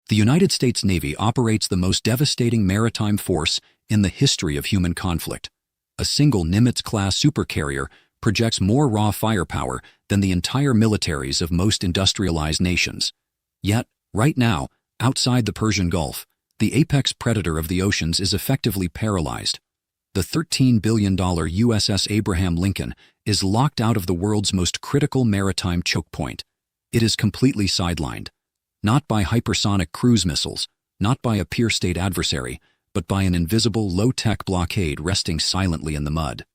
The United States Navy operates the most devastating maritime force in the history of human conflict. A single Nimitz-class supercarrier projects more raw firepower than the entire militaries of most industrialized nations. Yet, right now, outside the Persian Gulf, the apex predator of the oceans is effectively paralyzed. The $13 billion USS Abraham Lincoln is locked out of the world's most critical maritime chokepoint. It is completely sidelined. Not by hypersonic cruise missiles, not by a peer state adversary, but by an invisible low-tech blockade resting silently in the mud.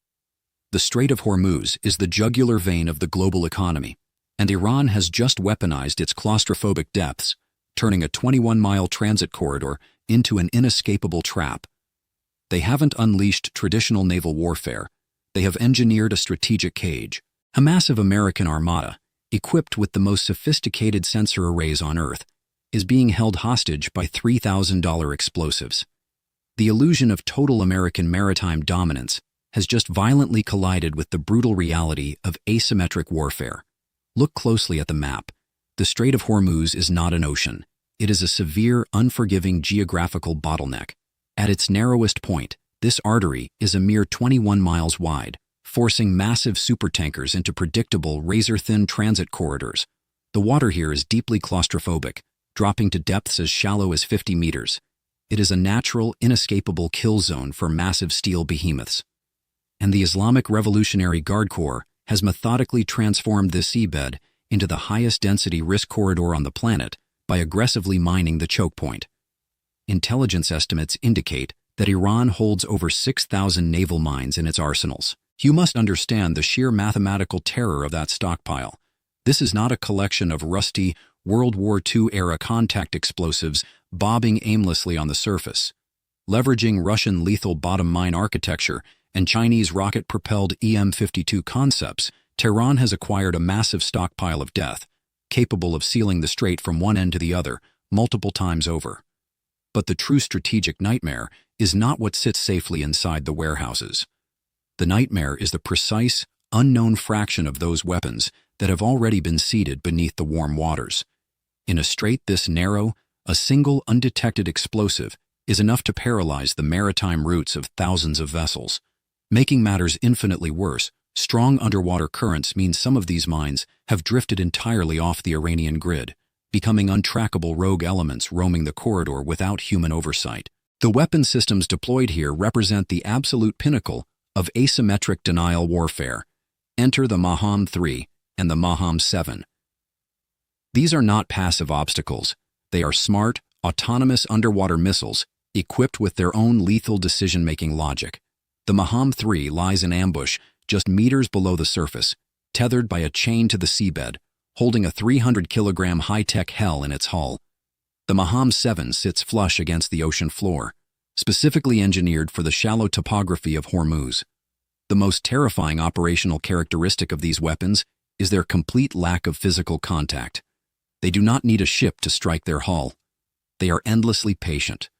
The Strait of Hormuz is the jugular vein of the global economy, and Iran has just weaponized its claustrophobic depths, turning a 21-mile transit corridor into an inescapable trap. They haven't unleashed traditional naval warfare. They have engineered a strategic cage, a massive American armada, equipped with the most sophisticated sensor arrays on Earth, is being held hostage by $3,000 explosives. The illusion of total American maritime dominance has just violently collided with the brutal reality of asymmetric warfare. Look closely at the map. The Strait of Hormuz is not an ocean. It is a severe, unforgiving geographical bottleneck. At its narrowest point, this artery is a mere 21 miles wide, forcing massive supertankers into predictable, razor-thin transit corridors. The water here is deeply claustrophobic, dropping to depths as shallow as 50 meters. It is a natural, inescapable kill zone for massive steel behemoths. And the Islamic Revolutionary Guard Corps has methodically transformed this seabed into the highest density risk corridor on the planet by aggressively mining the choke point. Intelligence estimates indicate that Iran holds over 6,000 naval mines in its arsenals. You must understand the sheer mathematical terror of that stockpile. This is not a collection of rusty World War II-era contact explosives bobbing aimlessly on the surface. Leveraging Russian lethal bottom mine architecture and Chinese rocket-propelled EM-52 concepts, Tehran has acquired a massive stockpile of death, capable of sealing the strait from one end to the other multiple times over. But the true strategic nightmare is not what sits safely inside the warehouses. The nightmare is the precise, unknown fraction of those weapons that have already been seeded beneath the warm waters. In a strait this narrow, a single undetected explosive is enough to paralyze the maritime routes of thousands of vessels. Making matters infinitely worse, strong underwater currents mean some of these mines have drifted entirely off the Iranian grid, becoming untrackable rogue elements roaming the corridor without human oversight. The weapon systems deployed here represent the absolute pinnacle of asymmetric denial warfare. Enter the Maham 3 and the Maham 7. These are not passive obstacles. They are smart, autonomous underwater missiles equipped with their own lethal decision-making logic. The Maham 3 lies in ambush just meters below the surface, tethered by a chain to the seabed, holding a 300-kilogram high-tech Hell in its hull. The Maham 7 sits flush against the ocean floor, specifically engineered for the shallow topography of Hormuz. The most terrifying operational characteristic of these weapons is their complete lack of physical contact. They do not need a ship to strike their hull. They are endlessly patient.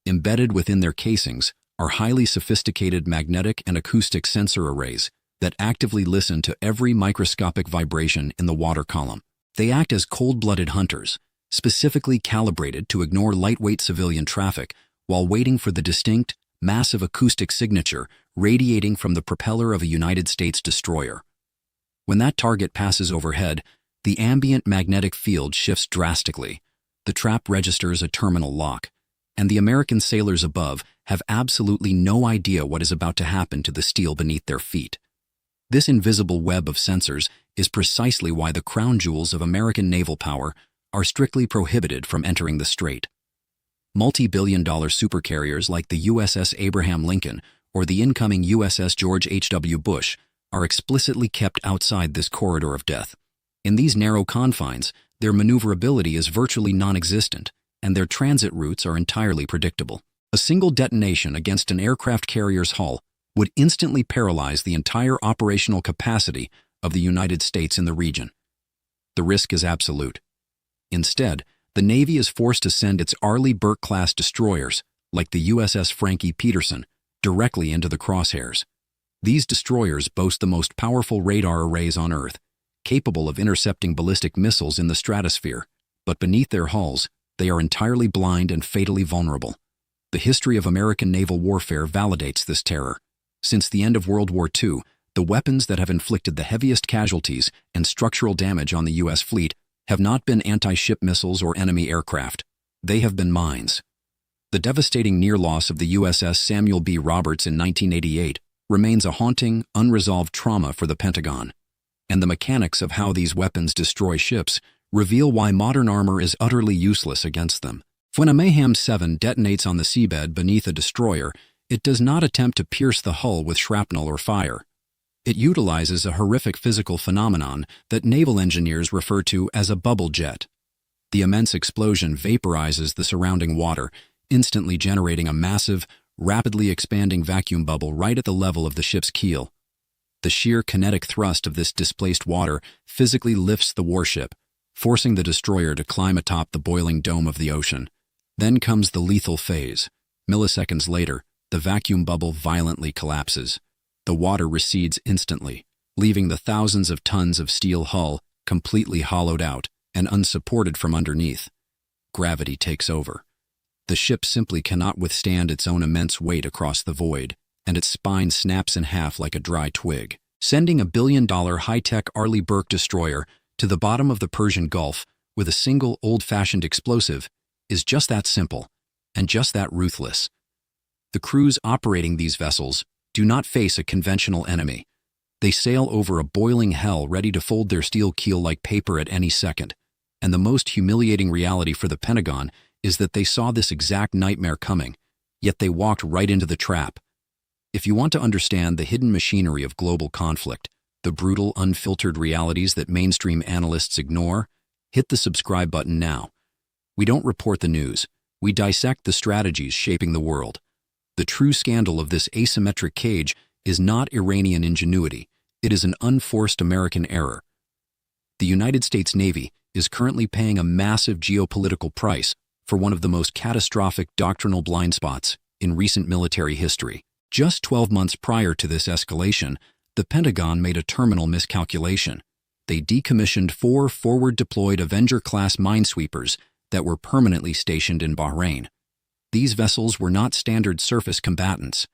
Embedded within their casings are highly sophisticated magnetic and acoustic sensor arrays that actively listen to every microscopic vibration in the water column. They act as cold-blooded hunters, specifically calibrated to ignore lightweight civilian traffic while waiting for the distinct, massive acoustic signature radiating from the propeller of a United States destroyer. When that target passes overhead, the ambient magnetic field shifts drastically. The trap registers a terminal lock, and the American sailors above have absolutely no idea what is about to happen to the steel beneath their feet. This invisible web of sensors is precisely why the crown jewels of American naval power are strictly prohibited from entering the strait. Multi-billion-dollar supercarriers like the USS Abraham Lincoln or the incoming USS George H.W. Bush are explicitly kept outside this corridor of death. In these narrow confines, their maneuverability is virtually non-existent, and their transit routes are entirely predictable. A single detonation against an aircraft carrier's hull would instantly paralyze the entire operational capacity of the United States in the region. The risk is absolute. Instead, the Navy is forced to send its Arleigh Burke-class destroyers, like the USS Frankie Peterson, directly into the crosshairs. These destroyers boast the most powerful radar arrays on Earth, capable of intercepting ballistic missiles in the stratosphere, but beneath their hulls, They are entirely blind and fatally vulnerable. The history of American naval warfare validates this terror. Since the end of World War II, the weapons that have inflicted the heaviest casualties and structural damage on the U.S. fleet have not been anti-ship missiles or enemy aircraft. They have been mines. The devastating near loss of the USS Samuel B. Roberts in 1988 remains a haunting, unresolved trauma for the Pentagon. And the mechanics of how these weapons destroy ships reveal why modern armor is utterly useless against them. When a Mayhem 7 detonates on the seabed beneath a destroyer, it does not attempt to pierce the hull with shrapnel or fire. It utilizes a horrific physical phenomenon that naval engineers refer to as a bubble jet. The immense explosion vaporizes the surrounding water, instantly generating a massive, rapidly expanding vacuum bubble right at the level of the ship's keel. The sheer kinetic thrust of this displaced water physically lifts the warship, forcing the destroyer to climb atop the boiling dome of the ocean. Then comes the lethal phase. Milliseconds later, the vacuum bubble violently collapses. The water recedes instantly, leaving the thousands of tons of steel hull completely hollowed out and unsupported from underneath. Gravity takes over. The ship simply cannot withstand its own immense weight across the void, and its spine snaps in half like a dry twig. Sending a billion-dollar high-tech Arleigh Burke destroyer to the bottom of the Persian Gulf with a single old-fashioned explosive is just that simple and just that ruthless. The crews operating these vessels do not face a conventional enemy. They sail over a boiling hell ready to fold their steel keel like paper at any second. And the most humiliating reality for the Pentagon is that they saw this exact nightmare coming, yet they walked right into the trap. If you want to understand the hidden machinery of global conflict, the brutal, unfiltered realities that mainstream analysts ignore, hit the subscribe button now. We don't report the news. We dissect the strategies shaping the world. The true scandal of this asymmetric cage is not Iranian ingenuity. It is an unforced American error. The United States Navy is currently paying a massive geopolitical price for one of the most catastrophic doctrinal blindspots in recent military history. Just 12 months prior to this escalation, the Pentagon made a terminal miscalculation. They decommissioned 4 forward-deployed Avenger-class minesweepers that were permanently stationed in Bahrain. These vessels were not standard surface combatants.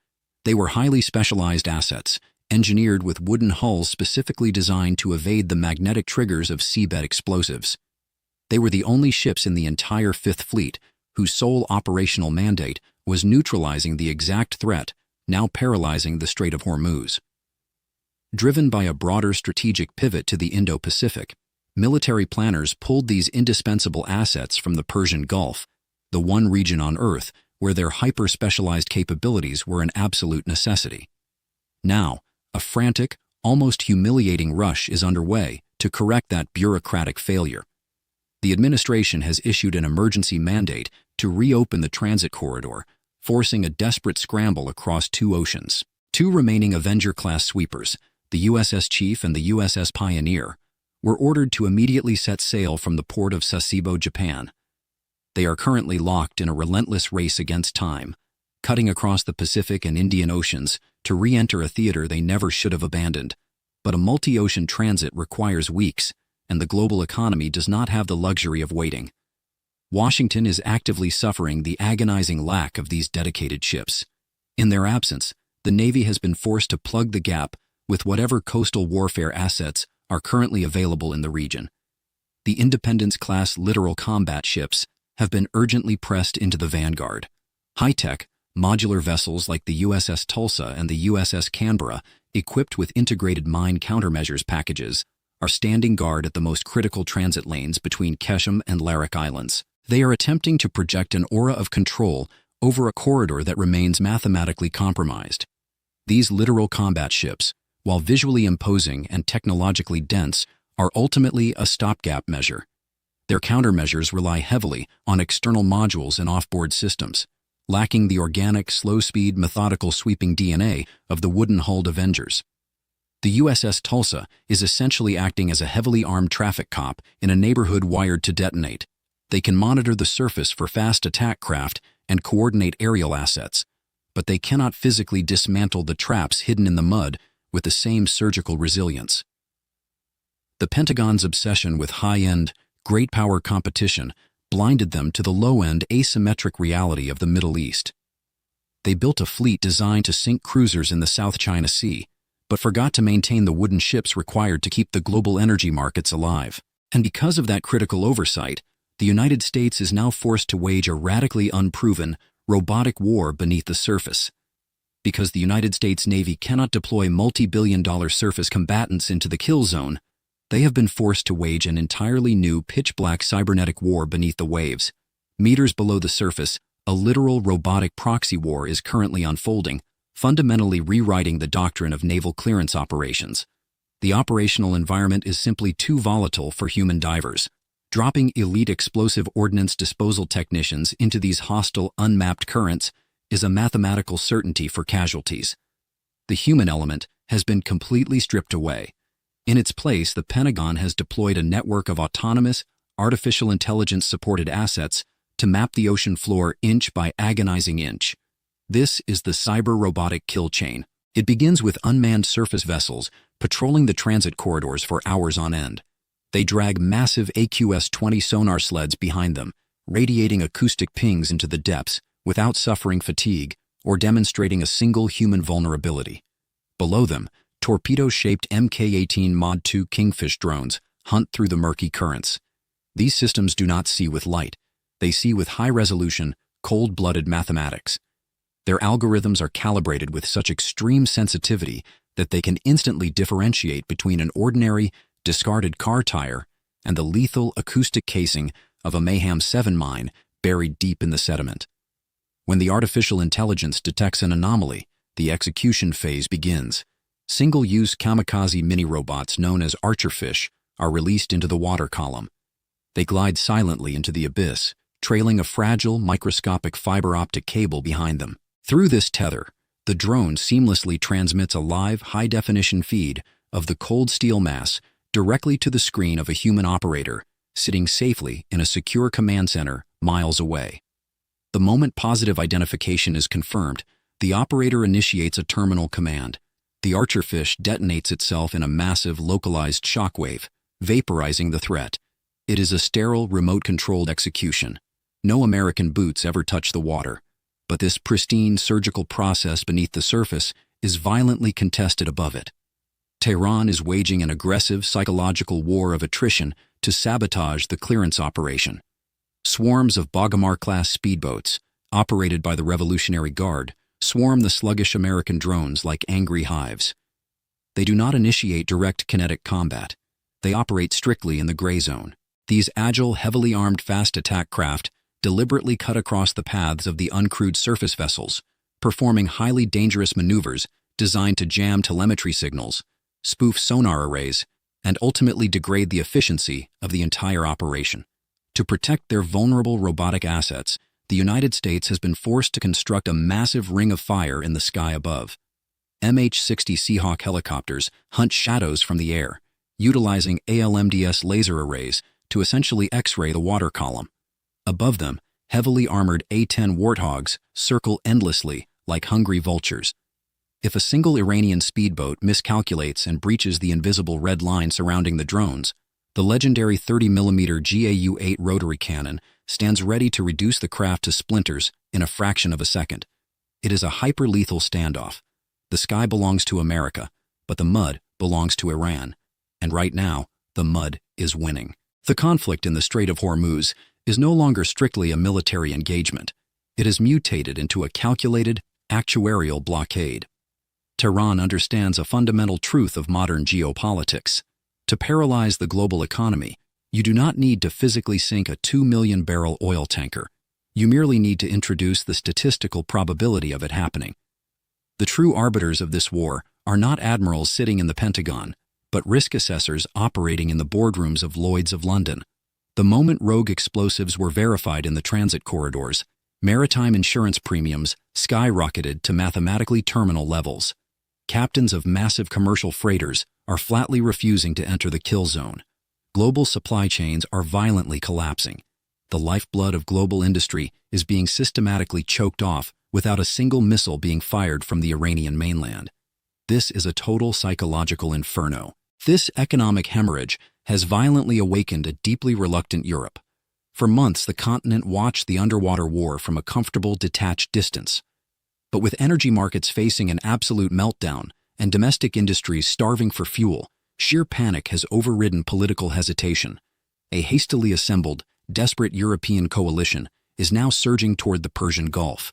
They were highly specialized assets, engineered with wooden hulls specifically designed to evade the magnetic triggers of seabed explosives. They were the only ships in the entire Fifth Fleet whose sole operational mandate was neutralizing the exact threat now paralyzing the Strait of Hormuz. Driven by a broader strategic pivot to the Indo-Pacific, military planners pulled these indispensable assets from the Persian Gulf, the one region on Earth where their hyper-specialized capabilities were an absolute necessity. Now, a frantic, almost humiliating rush is underway to correct that bureaucratic failure. The administration has issued an emergency mandate to reopen the transit corridor, forcing a desperate scramble across 2 oceans. 2 remaining Avenger-class sweepers, the USS Chief and the USS Pioneer, were ordered to immediately set sail from the port of Sasebo, Japan. They are currently locked in a relentless race against time, cutting across the Pacific and Indian Oceans to re-enter a theater they never should have abandoned. But a multi-ocean transit requires weeks, and the global economy does not have the luxury of waiting. Washington is actively suffering the agonizing lack of these dedicated ships. In their absence, the Navy has been forced to plug the gap with whatever coastal warfare assets are currently available in the region. The Independence-class littoral combat ships have been urgently pressed into the vanguard. High-tech, modular vessels like the USS Tulsa and the USS Canberra, equipped with integrated mine countermeasures packages, are standing guard at the most critical transit lanes between Keshem and Larak Islands. They are attempting to project an aura of control over a corridor that remains mathematically compromised. These littoral combat ships, while visually imposing and technologically dense, are ultimately a stopgap measure. Their countermeasures rely heavily on external modules and offboard systems, lacking the organic, slow-speed, methodical sweeping DNA of the wooden-hulled Avengers. The USS Tulsa is essentially acting as a heavily armed traffic cop in a neighborhood wired to detonate. They can monitor the surface for fast attack craft and coordinate aerial assets, but they cannot physically dismantle the traps hidden in the mud with the same surgical resilience. The Pentagon's obsession with high-end, great power competition blinded them to the low-end asymmetric reality of the Middle East. They built a fleet designed to sink cruisers in the South China Sea, but forgot to maintain the wooden ships required to keep the global energy markets alive. And because of that critical oversight, the United States is now forced to wage a radically unproven, robotic war beneath the surface. Because the United States Navy cannot deploy multi-billion-dollar surface combatants into the kill zone, they have been forced to wage an entirely new pitch-black cybernetic war beneath the waves. Meters below the surface, a literal robotic proxy war is currently unfolding, fundamentally rewriting the doctrine of naval clearance operations. The operational environment is simply too volatile for human divers. Dropping elite explosive ordnance disposal technicians into these hostile, unmapped currents is a mathematical certainty for casualties. The human element has been completely stripped away. In its place, the Pentagon has deployed a network of autonomous, artificial intelligence-supported assets to map the ocean floor inch by agonizing inch. This is the cyber-robotic kill chain. It begins with unmanned surface vessels patrolling the transit corridors for hours on end. They drag massive AQS-20 sonar sleds behind them, radiating acoustic pings into the depths without suffering fatigue or demonstrating a single human vulnerability. Below them, torpedo-shaped Mk-18 Mod 2 Kingfish drones hunt through the murky currents. These systems do not see with light. They see with high-resolution, cold-blooded mathematics. Their algorithms are calibrated with such extreme sensitivity that they can instantly differentiate between an ordinary, discarded car tire and the lethal acoustic casing of a Mayhem 7 mine buried deep in the sediment. When the artificial intelligence detects an anomaly, the execution phase begins. Single-use kamikaze mini-robots known as archerfish are released into the water column. They glide silently into the abyss, trailing a fragile, microscopic fiber-optic cable behind them. Through this tether, the drone seamlessly transmits a live, high-definition feed of the cold steel mass directly to the screen of a human operator sitting safely in a secure command center miles away. The moment positive identification is confirmed, the operator initiates a terminal command. The archerfish detonates itself in a massive, localized shockwave, vaporizing the threat. It is a sterile, remote-controlled execution. No American boots ever touch the water, but this pristine surgical process beneath the surface is violently contested above it. Tehran is waging an aggressive psychological war of attrition to sabotage the clearance operation. Swarms of Bogomar-class speedboats, operated by the Revolutionary Guard, swarm the sluggish American drones like angry hives. They do not initiate direct kinetic combat. They operate strictly in the gray zone. These agile, heavily armed fast attack craft deliberately cut across the paths of the uncrewed surface vessels, performing highly dangerous maneuvers designed to jam telemetry signals, spoof sonar arrays, and ultimately degrade the efficiency of the entire operation. To protect their vulnerable robotic assets, the United States has been forced to construct a massive ring of fire in the sky above. MH-60 Seahawk helicopters hunt shadows from the air, utilizing ALMDS laser arrays to essentially X-ray the water column. Above them, heavily armored A-10 Warthogs circle endlessly like hungry vultures. If a single Iranian speedboat miscalculates and breaches the invisible red line surrounding the drones, the legendary 30mm GAU-8 rotary cannon stands ready to reduce the craft to splinters in a fraction of a second. It is a hyper-lethal standoff. The sky belongs to America, but the mud belongs to Iran. And right now, the mud is winning. The conflict in the Strait of Hormuz is no longer strictly a military engagement. It has mutated into a calculated, actuarial blockade. Tehran understands a fundamental truth of modern geopolitics. To paralyze the global economy, you do not need to physically sink a 2 million barrel oil tanker. You merely need to introduce the statistical probability of it happening. The true arbiters of this war are not admirals sitting in the Pentagon, but risk assessors operating in the boardrooms of Lloyd's of London. The moment rogue explosives were verified in the transit corridors, maritime insurance premiums skyrocketed to mathematically terminal levels. Captains of massive commercial freighters are flatly refusing to enter the kill zone. Global supply chains are violently collapsing. The lifeblood of global industry is being systematically choked off without a single missile being fired from the Iranian mainland. This is a total psychological inferno. This economic hemorrhage has violently awakened a deeply reluctant Europe. For months, the continent watched the underwater war from a comfortable, detached distance. But with energy markets facing an absolute meltdown and domestic industries starving for fuel, sheer panic has overridden political hesitation. A hastily assembled, desperate European coalition is now surging toward the Persian Gulf.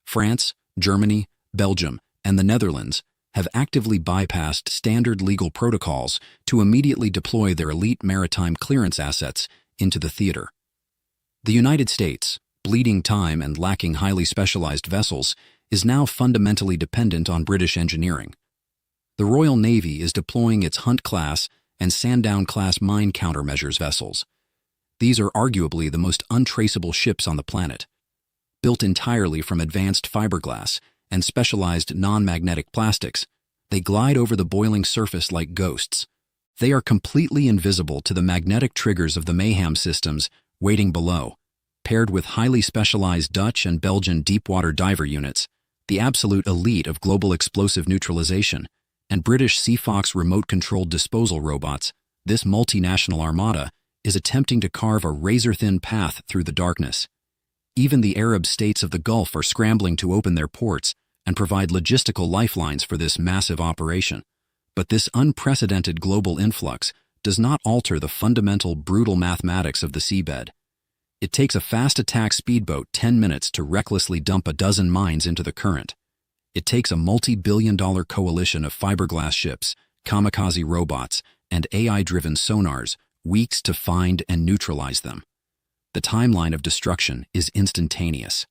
France, Germany, Belgium, and the Netherlands have actively bypassed standard legal protocols to immediately deploy their elite maritime clearance assets into the theater. The United States, bleeding time and lacking highly specialized vessels, is now fundamentally dependent on British engineering. The Royal Navy is deploying its Hunt-class and Sandown-class mine countermeasures vessels. These are arguably the most untraceable ships on the planet. Built entirely from advanced fiberglass and specialized non-magnetic plastics, they glide over the boiling surface like ghosts. They are completely invisible to the magnetic triggers of the mayhem systems waiting below. Paired with highly specialized Dutch and Belgian deepwater diver units, the absolute elite of global explosive neutralization, and British Seafox remote-controlled disposal robots, this multinational armada is attempting to carve a razor-thin path through the darkness. Even the Arab states of the Gulf are scrambling to open their ports and provide logistical lifelines for this massive operation. But this unprecedented global influx does not alter the fundamental brutal mathematics of the seabed. It takes a fast attack speedboat 10 minutes to recklessly dump a dozen mines into the current. It takes a multi-billion-dollar coalition of fiberglass ships, kamikaze robots, and AI-driven sonars weeks to find and neutralize them. The timeline of destruction is instantaneous.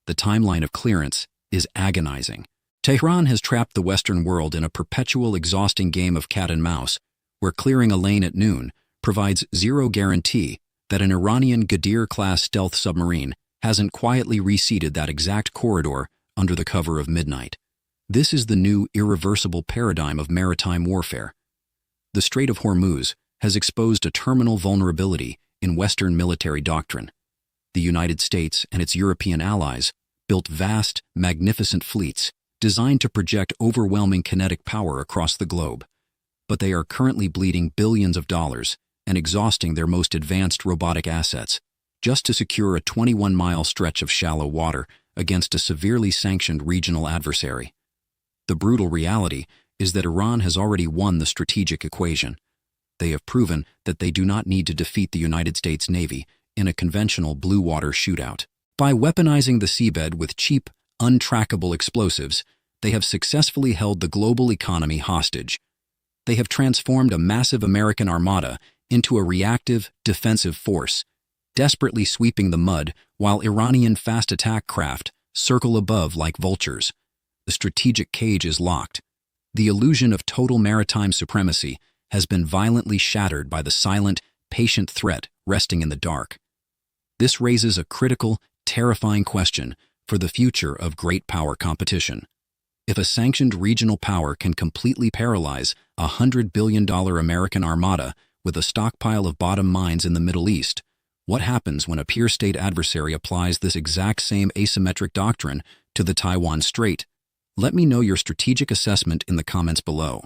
The timeline of clearance is agonizing. Tehran has trapped the Western world in a perpetual exhausting game of cat and mouse, where clearing a lane at noon provides zero guarantee that an Iranian Ghadir-class stealth submarine hasn't quietly reseeded that exact corridor under the cover of midnight. This is the new irreversible paradigm of maritime warfare. The Strait of Hormuz has exposed a terminal vulnerability in Western military doctrine. The United States and its European allies built vast, magnificent fleets designed to project overwhelming kinetic power across the globe. But they are currently bleeding billions of dollars and exhausting their most advanced robotic assets just to secure a 21-mile stretch of shallow water against a severely sanctioned regional adversary. The brutal reality is that Iran has already won the strategic equation. They have proven that they do not need to defeat the United States Navy in a conventional blue water shootout. By weaponizing the seabed with cheap, untrackable explosives, they have successfully held the global economy hostage. They have transformed a massive American armada into a reactive, defensive force, desperately sweeping the mud while Iranian fast attack craft circle above like vultures. The strategic cage is locked. The illusion of total maritime supremacy has been violently shattered by the silent, patient threat resting in the dark. This raises a critical, terrifying question for the future of great power competition. If a sanctioned regional power can completely paralyze a $100 billion American armada with a stockpile of bottom mines in the Middle East, what happens when a peer state adversary applies this exact same asymmetric doctrine to the Taiwan Strait? Let me know your strategic assessment in the comments below.